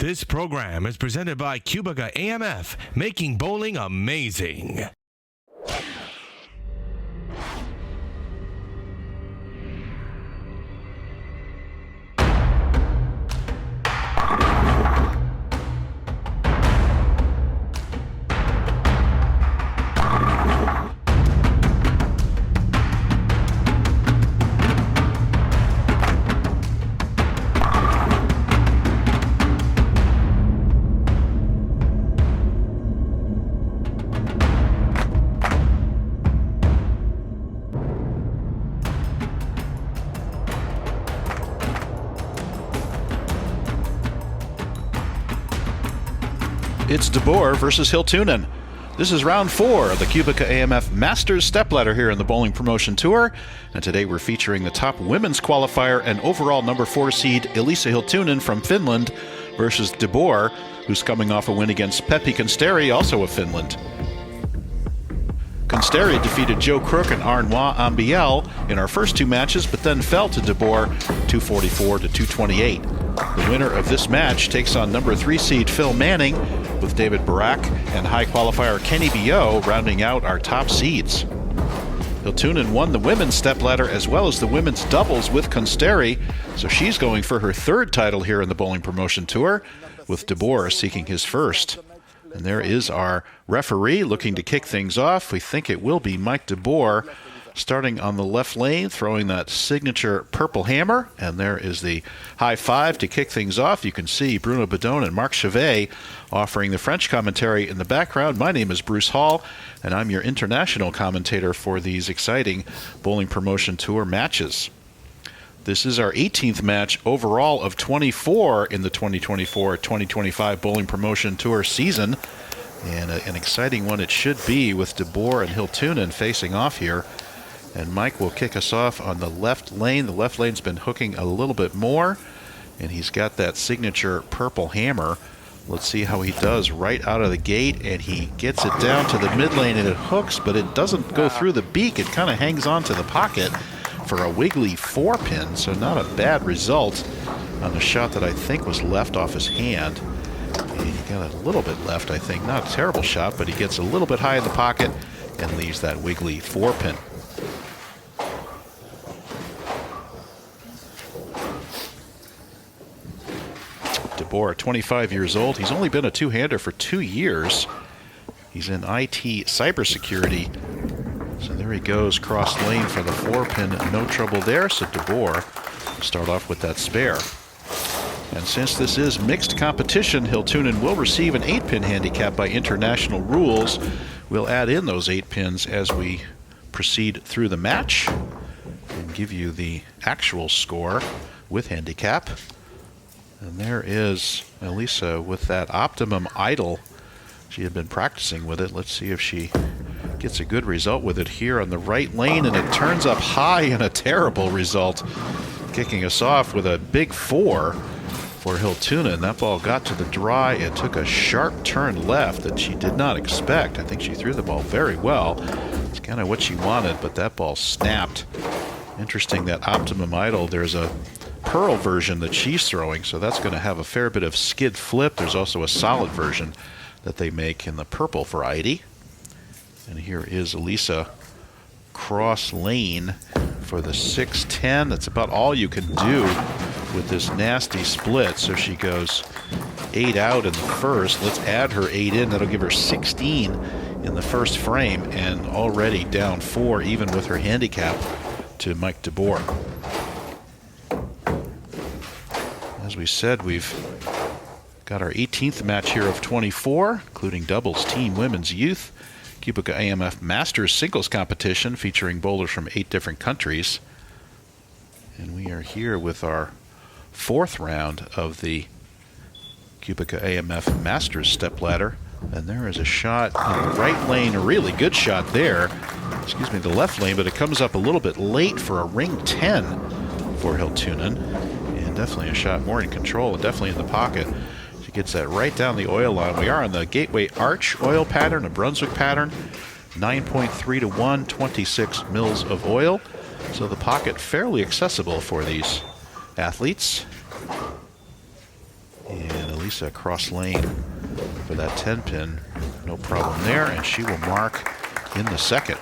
This program is presented by Cubica AMF, making bowling amazing. It's DeBoer versus Hiltunen. This is round 4 of the Cubica AMF Masters Stepladder here in the Bowling Promotion Tour. And today we're featuring the top women's qualifier and overall number 4 seed Elisa Hiltunen from Finland versus DeBoer, who's coming off a win against Peppi Konsteri, also of Finland. Konsteri defeated Jo Crook and Arnois Ambiel in our first 2 matches, but then fell to DeBoer 244 to 228. The winner of this match takes on number 3 seed Phil Manning, with David Barak and high qualifier Kenny Bio rounding out our top seeds. Hiltunen won the women's stepladder as well as the women's doubles with Konsteri, so she's going for her 3rd title here in the Bowling Promotion Tour, with DeBoer seeking his 1st. And there is our referee looking to kick things off. We think it will be Mike DeBoer, starting on the left lane, throwing that signature purple hammer. And there is the high five to kick things off. You can see Bruno Bidone and Marc Chavet offering the French commentary in the background. My name is Bruce Hall, and I'm your international commentator for these exciting Bowling Promotion Tour matches. This is our 18th match overall of 24 in the 2024-2025 Bowling Promotion Tour season. And an exciting one it should be, with DeBoer and Hiltunen facing off here. And Mike will kick us off on the left lane. The left lane's been hooking a little bit more, and he's got that signature purple hammer. Let's see how he does right out of the gate, and he gets it down to the mid lane and it hooks, but it doesn't go through the beak. It kind of hangs on to the pocket for a wiggly 4-pin, so not a bad result on a shot that I think was left off his hand. And he got a little bit left, I think. Not a terrible shot, but he gets a little bit high in the pocket and leaves that wiggly 4-pin. DeBoer, 25 years old. He's only been a 2-hander for 2 years. He's in IT cybersecurity. So there he goes, cross lane for the 4-pin. No trouble there. So DeBoer will start off with that spare. And since this is mixed competition, Hiltunen will receive an 8-pin handicap by international rules. We'll add in those 8 pins as we proceed through the match and give you the actual score with handicap. And there is Elisa with that Optimum Idol. She had been practicing with it. Let's see if she gets a good result with it here on the right lane, and it turns up high, and a terrible result. Kicking us off with a big 4 for Hiltunen. That ball got to the dry and took a sharp turn left that she did not expect. I think she threw the ball very well. It's kind of what she wanted, but that ball snapped. Interesting that Optimum Idol, there's a Pearl version that she's throwing, so that's going to have a fair bit of skid flip. There's also a solid version that they make in the purple variety. And here is Elisa cross lane for the 6-10. That's about all you can do with this nasty split. So she goes 8 out in the first. Let's add her 8 in. That'll give her 16 in the first frame, and already down 4 even with her handicap to Mike DeBoer. As we said, we've got our 18th match here of 24, including doubles, team, women's, youth, Cubica AMF Masters singles competition featuring bowlers from 8 different countries. And we are here with our 4th round of the Cubica AMF Masters stepladder. And there is a shot in the right lane, a really good shot there. Excuse me, the left lane, but it comes up a little bit late for a ring 10 for Hiltunen. And definitely a shot more in control and definitely in the pocket. She gets that right down the oil line. We are on the Gateway Arch oil pattern, a Brunswick pattern. 9.3 to 1, 26 mils of oil. So the pocket fairly accessible for these athletes. And Lisa cross lane for that 10 pin. No problem there, and she will mark in the second.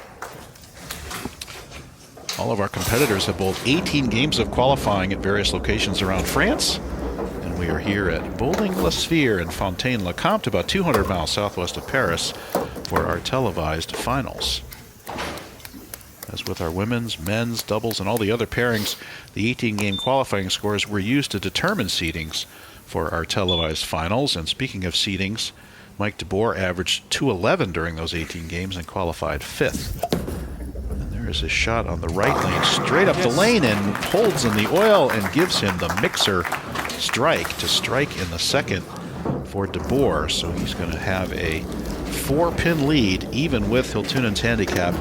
All of our competitors have bowled 18 games of qualifying at various locations around France. And we are here at Bowling La Sphère in Fontaine, Le Comte, about 200 miles southwest of Paris, for our televised finals. As with our women's, men's, doubles, and all the other pairings, the 18-game qualifying scores were used to determine seedings for our televised finals. And speaking of seedings, Mike DeBoer averaged 211 during those 18 games and qualified 5th. And there is a shot on the right lane, straight up the lane, and holds in the oil and gives him the mixer strike to strike in the second for DeBoer. So he's going to have a 4-pin lead, even with Hiltunen's handicap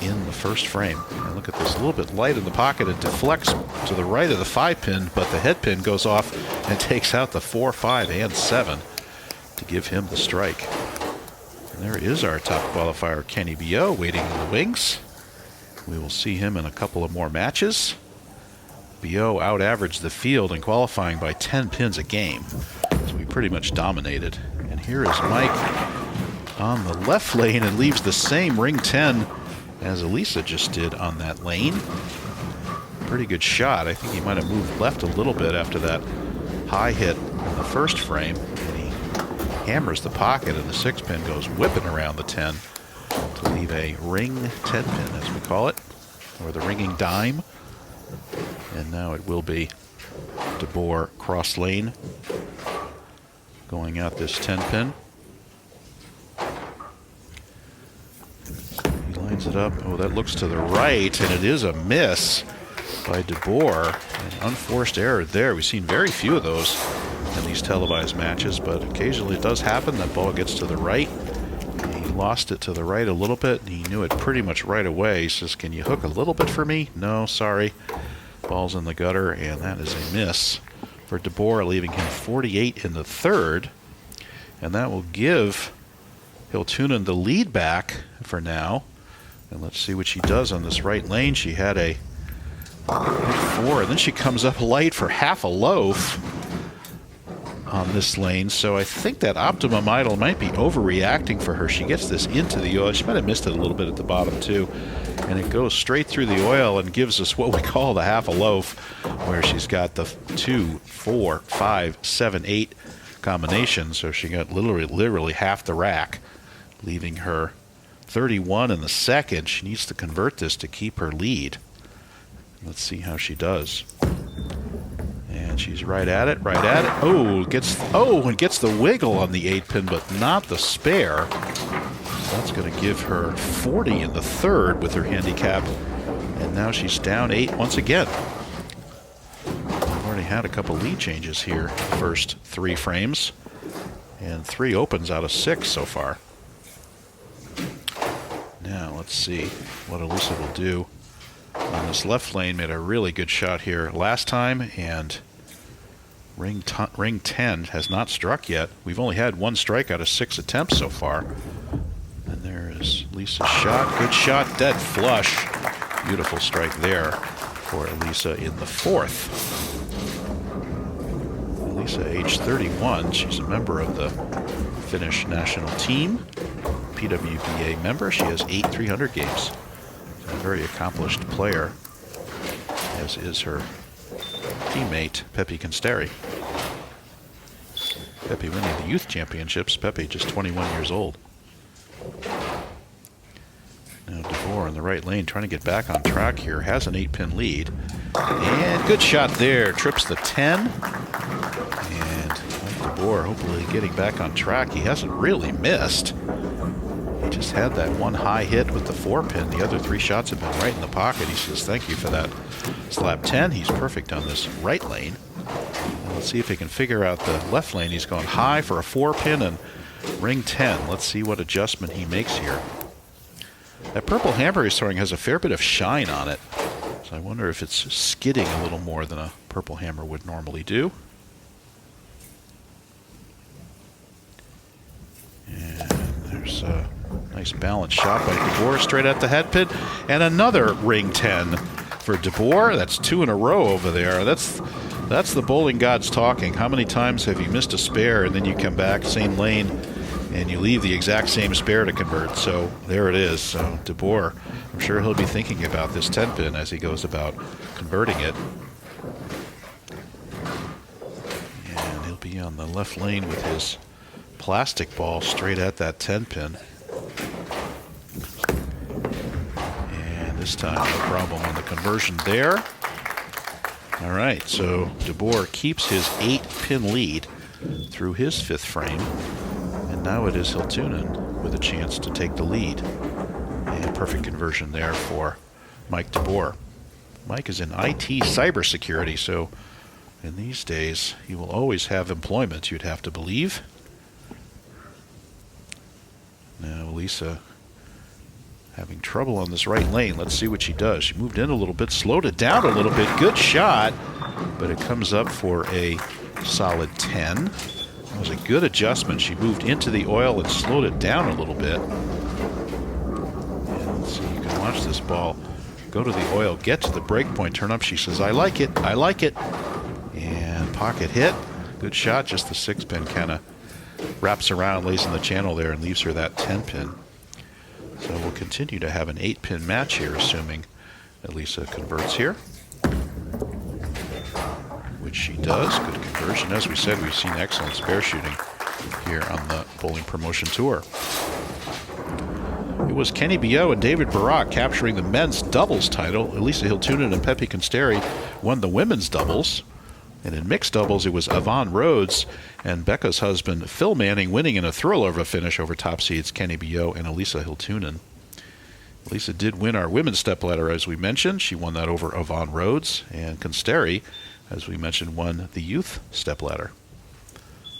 in the first frame. And look at this, a little bit light in the pocket. It deflects to the right of the 5-pin, but the head pin goes off and takes out the 4, 5, and 7 to give him the strike. And there is our top qualifier, Kenny B.O., waiting in the wings. We will see him in a couple of more matches. B.O. out-averaged the field in qualifying by 10 pins a game, so he pretty much dominated. And here is Mike on the left lane and leaves the same ring 10 as Elisa just did on that lane. Pretty good shot. I think he might have moved left a little bit after that high hit in the first frame. And he hammers the pocket, and the 6-pin goes whipping around the 10 to leave a ring 10 pin, as we call it, or the ringing dime. And now it will be DeBoer cross lane going out this 10 pin. Lines it up. Oh, that looks to the right, and it is a miss by DeBoer. An unforced error there. We've seen very few of those in these televised matches, but occasionally it does happen. That ball gets to the right. He lost it to the right a little bit. He knew it pretty much right away. He says, "Can you hook a little bit for me?" "No, sorry." Ball's in the gutter, and that is a miss for DeBoer, leaving him 48 in the third. And that will give Hiltunen the lead back for now. And let's see what she does on this right lane. She had a 4, and then she comes up light for half a loaf on this lane. So I think that Optimum Idol might be overreacting for her. She gets this into the oil. She might have missed it a little bit at the bottom too. And it goes straight through the oil and gives us what we call the half a loaf, where she's got the 2, 4, 5, 7, 8 combination. So she got literally half the rack, leaving her 31 in the second. She needs to convert this to keep her lead. Let's see how she does. And she's right at it, right at it. Oh, and gets the wiggle on the 8-pin, but not the spare. That's going to give her 40 in the third with her handicap. And now she's down 8 once again. We've already had a couple lead changes here, first 3 frames, and 3 opens out of 6 so far. Now let's see what Elisa will do on this left lane. Made a really good shot here last time, and ring 10 has not struck yet. We've only had 1 strike out of 6 attempts so far. And there is Lisa's shot. Good shot, dead flush. Beautiful strike there for Elisa in the fourth. Elisa, age 31. She's a member of the Finnish national team. PWBA member. She has 8 300 games. A very accomplished player, as is her teammate, Pepe Consteri. Pepe winning the youth championships. Pepe just 21 years old. Now DeBoer in the right lane trying to get back on track here. Has an 8-pin lead. And good shot there. Trips the 10. And DeBoer hopefully getting back on track. He hasn't really missed. He just had that one high hit with the 4-pin. The other 3 shots have been right in the pocket. He says, "Thank you for that." Slab 10. He's perfect on this right lane. And let's see if he can figure out the left lane. He's gone high for a 4-pin and ring 10. Let's see what adjustment he makes here. That purple hammer he's throwing has a fair bit of shine on it. So I wonder if it's skidding a little more than a purple hammer would normally do. And there's a nice balanced shot by DeBoer straight at the head pin. And another ring 10 for DeBoer. That's 2 in a row over there. That's That's the bowling gods talking. How many times have you missed a spare and then you come back, same lane, and you leave the exact same spare to convert? So there it is. So DeBoer, I'm sure he'll be thinking about this 10-pin as he goes about converting it. And he'll be on the left lane with his plastic ball straight at that 10-pin. And this time, no problem on the conversion there. All right, so DeBoer keeps his 8-pin lead through his 5th frame. And now it is Hiltunen with a chance to take the lead. And perfect conversion there for Mike DeBoer. Mike is in IT cybersecurity, so in these days, he will always have employment, you'd have to believe. Now, Lisa having trouble on this right lane. Let's see what she does. She moved in a little bit, slowed it down a little bit. Good shot, but it comes up for a solid 10. That was a good adjustment. She moved into the oil and slowed it down a little bit. And so you can watch this ball go to the oil, get to the break point, turn up. She says, I like it, I like it. And pocket hit. Good shot, just the 6-pin kind of wraps around, lays in the channel there, and leaves her that 10-pin. So we'll continue to have an 8-pin match here, assuming that Lisa converts here, which she does. Good conversion. As we said, we've seen excellent spare shooting here on the Bowling Promotion Tour. It was Kenny Bio and David Barak capturing the men's doubles title. Elisa Hiltunen and Pepe Consteri won the women's doubles. And in mixed doubles, it was Yvonne Rhodes and Becca's husband, Phil Manning, winning in a thrill of a finish over top seeds Kenny Bio and Elisa Hiltunen. Elisa did win our women's stepladder, as we mentioned. She won that over Yvonne Rhodes. And Consteri, as we mentioned, won the youth stepladder.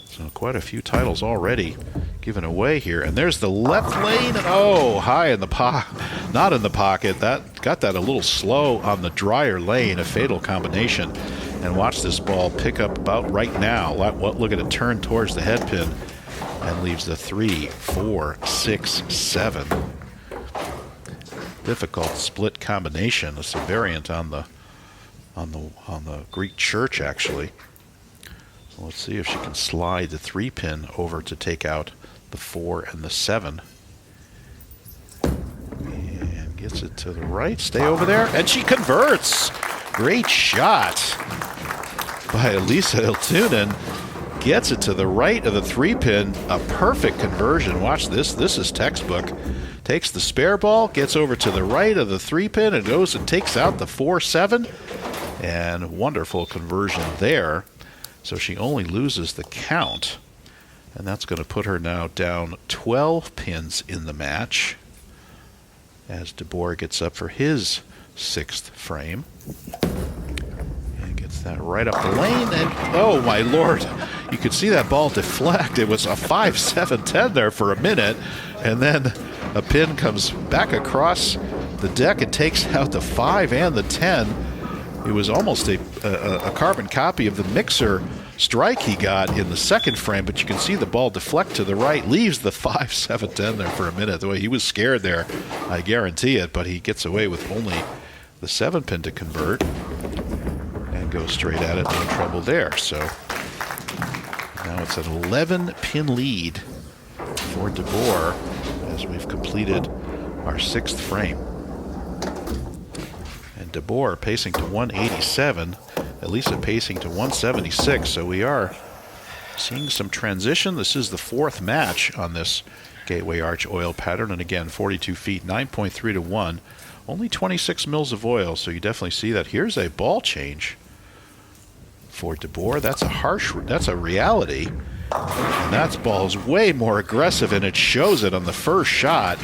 So quite a few titles already given away here. And there's the left lane. Oh, high in the pocket. Not in the pocket. That got that a little slow on the drier lane, a fatal combination. And watch this ball pick up about right now. Look at it turn towards the head pin and leaves the 3, 4, 6, 7. Difficult split combination. It's a variant on the Greek church, actually. So let's see if she can slide the 3-pin over to take out the 4 and the 7. And gets it to the right. Stay over there. And she converts. Great shot by Elisa Hiltunen. Gets it to the right of the 3-pin. A perfect conversion. Watch this. This is textbook. Takes the spare ball, gets over to the right of the 3-pin, and goes and takes out the 4-7. And wonderful conversion there. So she only loses the count. And that's going to put her now down 12 pins in the match as DeBoer gets up for his 6th frame. And gets that right up the lane. And oh, my Lord. You could see that ball deflect. It was a 5-7-10 there for a minute. And then a pin comes back across the deck and takes out the 5 and the 10. It was almost a carbon copy of the mixer strike he got in the 2nd frame, but you can see the ball deflect to the right, leaves the 5-7-10 there for a minute. The way he was scared there, I guarantee it, but he gets away with only the 7-pin to convert and goes straight at it, no trouble there. So now it's an 11-pin lead for DeBoer as we've completed our 6th frame. DeBoer pacing to 187, Elisa pacing to 176. So we are seeing some transition. This is the 4th match on this Gateway Arch oil pattern. And again, 42 feet, 9.3 to 1. Only 26 mils of oil, so you definitely see that. Here's a ball change for DeBoer. That's a reality. And that ball is way more aggressive, and it shows it on the first shot.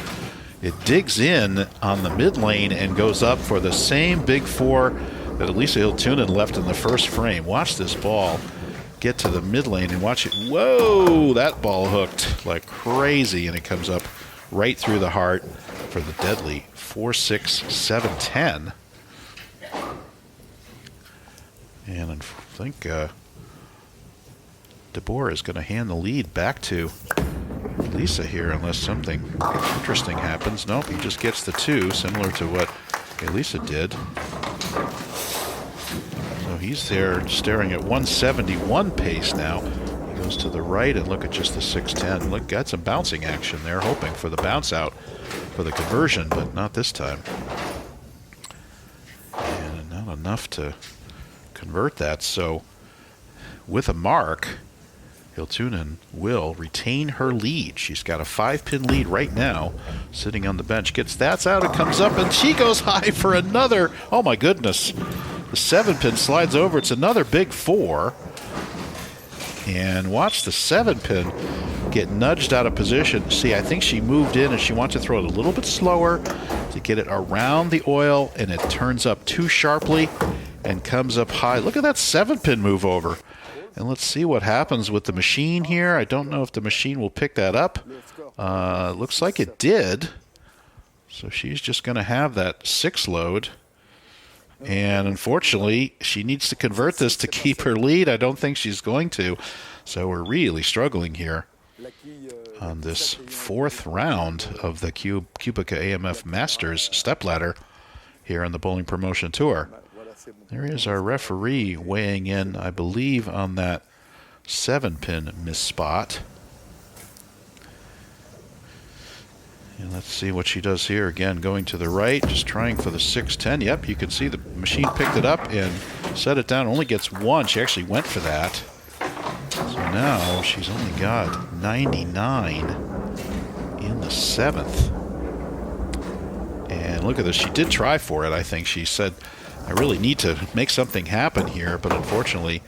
It digs in on the mid lane and goes up for the same big 4 that Elisa Hiltunen left in the first frame. Watch this ball get to the mid lane and watch it. Whoa, that ball hooked like crazy, and it comes up right through the heart for the deadly 4-6-7-10. And I think DeBoer is going to hand the lead back to Lisa here unless something interesting happens. Nope, he just gets the 2, similar to what Elisa did. So he He's there staring at 171 pace now. He goes to the right and look at just the 610. Look, got some bouncing action there, hoping for the bounce out for the conversion, but not this time. And not enough to convert that. So with a mark, Hiltunen will retain her lead. She's got a 5-pin lead right now, sitting on the bench. Gets that out, it comes up, and she goes high for another. Oh my goodness. The 7-pin slides over. It's another big 4. And watch the 7-pin get nudged out of position. See, I think she moved in and she wants to throw it a little bit slower to get it around the oil, and it turns up too sharply and comes up high. Look at that 7-pin move over. And let's see what happens with the machine here. I don't know if the machine will pick that up. Looks like it did. So she's just going to have that 6 load. And unfortunately, she needs to convert this to keep her lead. I don't think she's going to. So we're really struggling here on this 4th round of the Quebec AMF Masters stepladder here on the Bowling Promotion Tour. There is our referee weighing in, I believe, on that 7-pin miss spot. And let's see what she does here. Again, going to the right, just trying for the 610. Yep, you can see the machine picked it up and set it down. Only gets 1. She actually went for that. So now she's only got 99 in the 7th. And look at this. She did try for it, I think. She said, I really need to make something happen here, but unfortunately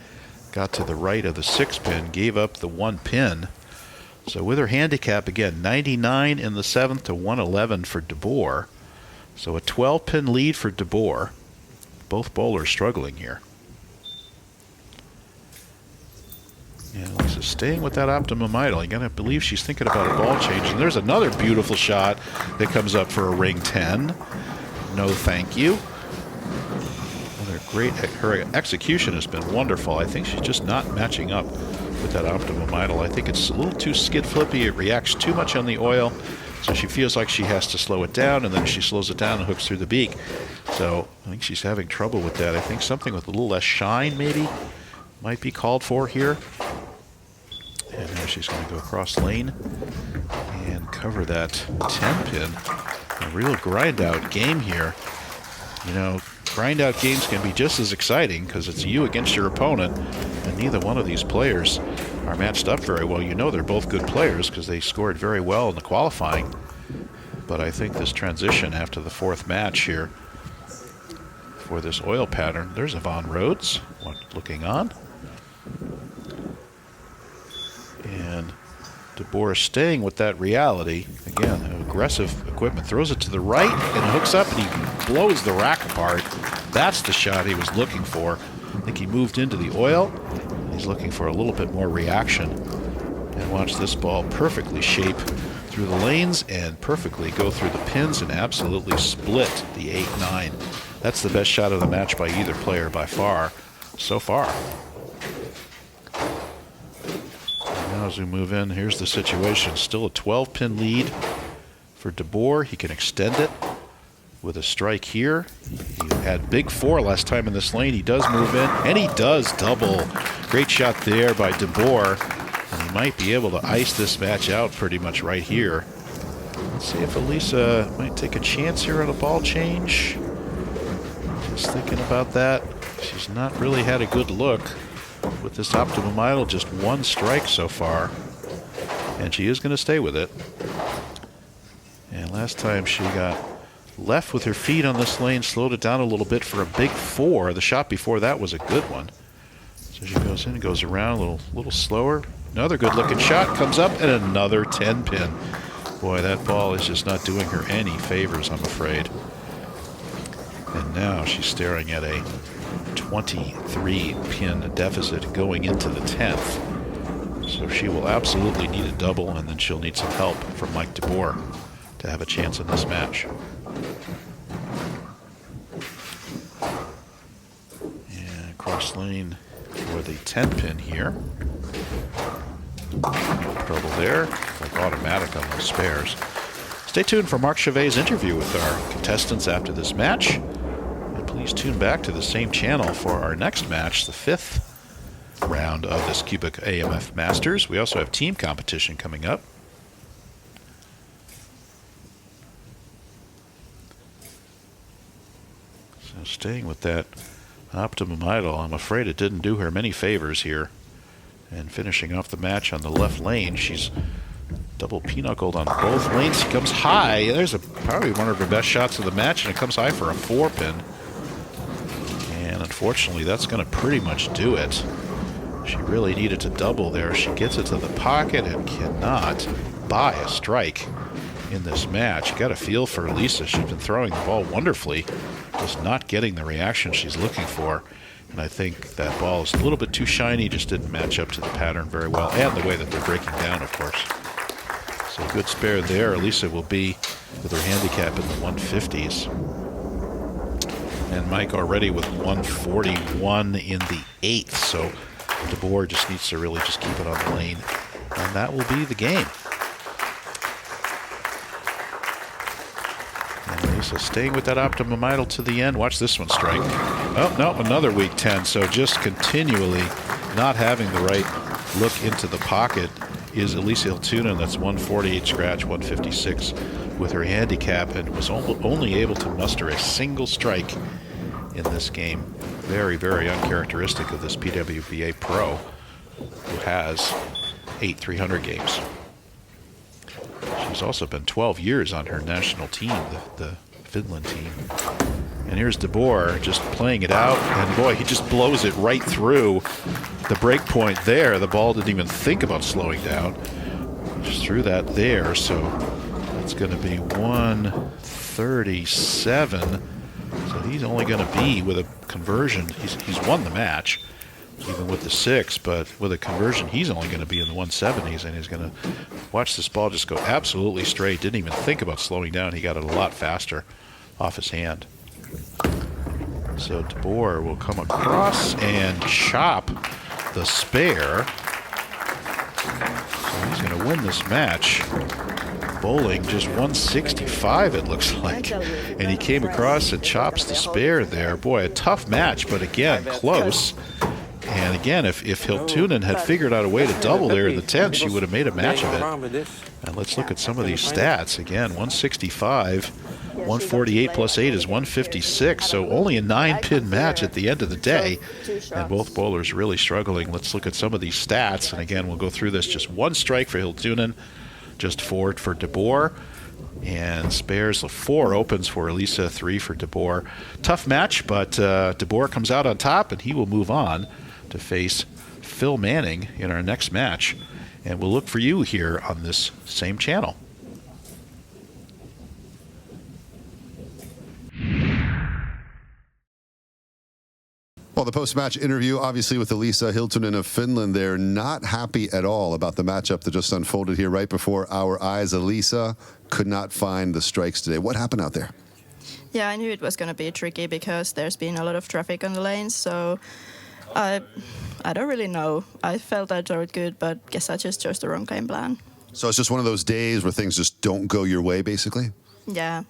got to the right of the 6-pin, gave up the 1 pin. So with her handicap, again, 99 in the 7th to 111 for DeBoer. So a 12-pin lead for DeBoer. Both bowlers struggling here. And Lisa staying with that optimum idle. You gotta believe she's thinking about a ball change. And there's another beautiful shot that comes up for a ring 10. No thank you. Great. Her execution has been wonderful. I think she's just not matching up with that optimum idle. I think it's a little too skid flippy. It reacts too much on the oil, so she feels like she has to slow it down, and then she slows it down and hooks through the beak. So I think she's having trouble with that. I think something with a little less shine maybe might be called for here. And now she's going to go across lane and cover that 10-pin. A real grind-out game here. You know, grind-out games can be just as exciting because it's you against your opponent, and neither one of these players are matched up very well. You know they're both good players because they scored very well in the qualifying. But I think this transition after the 4th match here for this oil pattern, there's Yvonne Rhodes looking on. And DeBoer staying with that reality. Again, aggressive equipment. Throws it to the right and hooks up, and he blows the rack apart. That's the shot he was looking for. I think he moved into the oil. He's looking for a little bit more reaction. And watch this ball perfectly shape through the lanes and perfectly go through the pins and absolutely split the 8-9. That's the best shot of the match by either player by far so far. Now as we move in, here's the situation. Still a 12-pin lead for DeBoer. He can extend it with a strike here. He had big 4 last time in this lane. He does move in, and he does double. Great shot there by DeBoer. And he might be able to ice this match out pretty much right here. Let's see if Elisa might take a chance here on a ball change. Just thinking about that. She's not really had a good look with this optimum idle. Just 1 strike so far. And she is going to stay with it. And last time she got left with her feet on this lane, slowed it down a little bit for a big 4. The shot before that was a good one. So she goes in and goes around a little slower. Another good-looking shot comes up, and another 10-pin. Boy, that ball is just not doing her any favors, I'm afraid. And now she's staring at a 23-pin deficit going into the 10th. So she will absolutely need a double, and then she'll need some help from Mike DeBoer to have a chance in this match. And cross lane for the 10-pin here. Trouble there, like automatic on those spares. Stay tuned for Marc Chavet's interview with our contestants after this match. And please Please tune back to the same channel for our next match, the 5th round of this Cubic AMF Masters. We also have team competition coming up. So staying with that Optimum Idol, I'm afraid it didn't do her many favors here. And finishing off the match on the left lane, she's double pinochled on both lanes. She comes high. There's probably one of her best shots of the match, and it comes high for a 4-pin. And unfortunately, that's going to pretty much do it. She really needed to double there. She gets it to the pocket and cannot buy a strike in this match. You got a feel for Lisa. She's been throwing the ball wonderfully, just not getting the reaction she's looking for. And I think that ball is a little bit too shiny, just didn't match up to the pattern very well, and the way that they're breaking down, of course. So good spare there. Elisa will be with her handicap in the 150s. And Mike already with 141 in the 8th. So De Boer just needs to really just keep it on the lane. And that will be the game. And Elisa staying with that Optimum Idol to the end. Watch this one strike. Oh, no, another weak 10. So just continually not having the right look into the pocket is Elisa Hiltunen. That's 148 scratch, 156 with her handicap, and was only able to muster a single strike in this game. Very, very uncharacteristic of this PWBA pro, who has 8 300 games. She's also been 12 years on her national team, the Finland team. And here's De Boer just playing it out, and boy, he just blows it right through the break point there. The ball didn't even think about slowing down. Just threw that there, so that's going to be 137. So he's only going to be, with a conversion, he's won the match, even with the 6, but with a conversion, he's only going to be in the 170s, and he's going to watch this ball just go absolutely straight. Didn't even think about slowing down. He got it a lot faster off his hand. So De Boer will come across and chop the spare. So he's going to win this match. Bowling just 165, it looks like. And he came across and chops the spare there. Boy, a tough match, but again, close. And again, if Hiltunen had figured out a way to double there in the 10th, she would have made a match of it. And let's look at some of these stats. Again, 165, 148 plus 8 is 156. So only a 9-pin match at the end of the day. And both bowlers really struggling. Let's look at some of these stats. And again, we'll go through this. Just 1 strike for Hiltunen, just 4 for De Boer. And spares, 4 opens for Elisa, 3 for De Boer. Tough match, but De Boer comes out on top, and he will move on to face Phil Manning in our next match. And we'll look for you here on this same channel. Well, the post-match interview, obviously, with Elisa Hiltunen of Finland. They're not happy at all about the matchup that just unfolded here right before our eyes. Elisa could not find the strikes today. What happened out there? Yeah, I knew it was going to be tricky because there's been a lot of traffic on the lanes, so I don't really know. I felt I threw it good, but guess I just chose the wrong game plan. So it's just one of those days where things just don't go your way, basically? Yeah,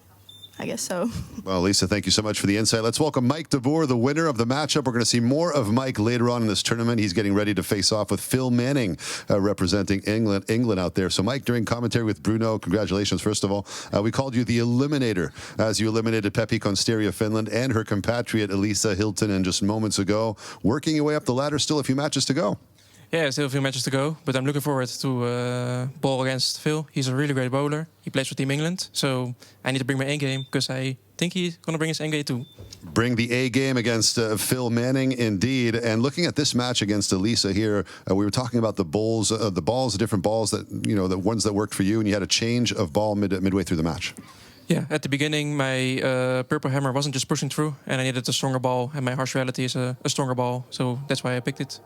I guess so. Well, Lisa, thank you so much for the insight. Let's welcome Mike De Boer, the winner of the matchup. We're going to see more of Mike later on in this tournament. He's getting ready to face off with Phil Manning, representing England out there. So, Mike, during commentary with Bruno, congratulations, first of all. We called you the Eliminator as you eliminated Peppi Konsteri of Finland and her compatriot Elisa Hiltunen just moments ago. Working your way up the ladder, still a few matches to go. Yeah, still a few matches to go, but I'm looking forward to bowl against Phil. He's a really great bowler. He plays for Team England, so I need to bring my A game because I think he's going to bring his N game too. Bring the A game against Phil Manning, indeed. And looking at this match against Elisa here, we were talking about the balls, the different balls that, you know, the ones that worked for you, and you had a change of ball midway through the match. Yeah, at the beginning, my purple hammer wasn't just pushing through, and I needed a stronger ball, and my harsh reality is a stronger ball, so that's why I picked it.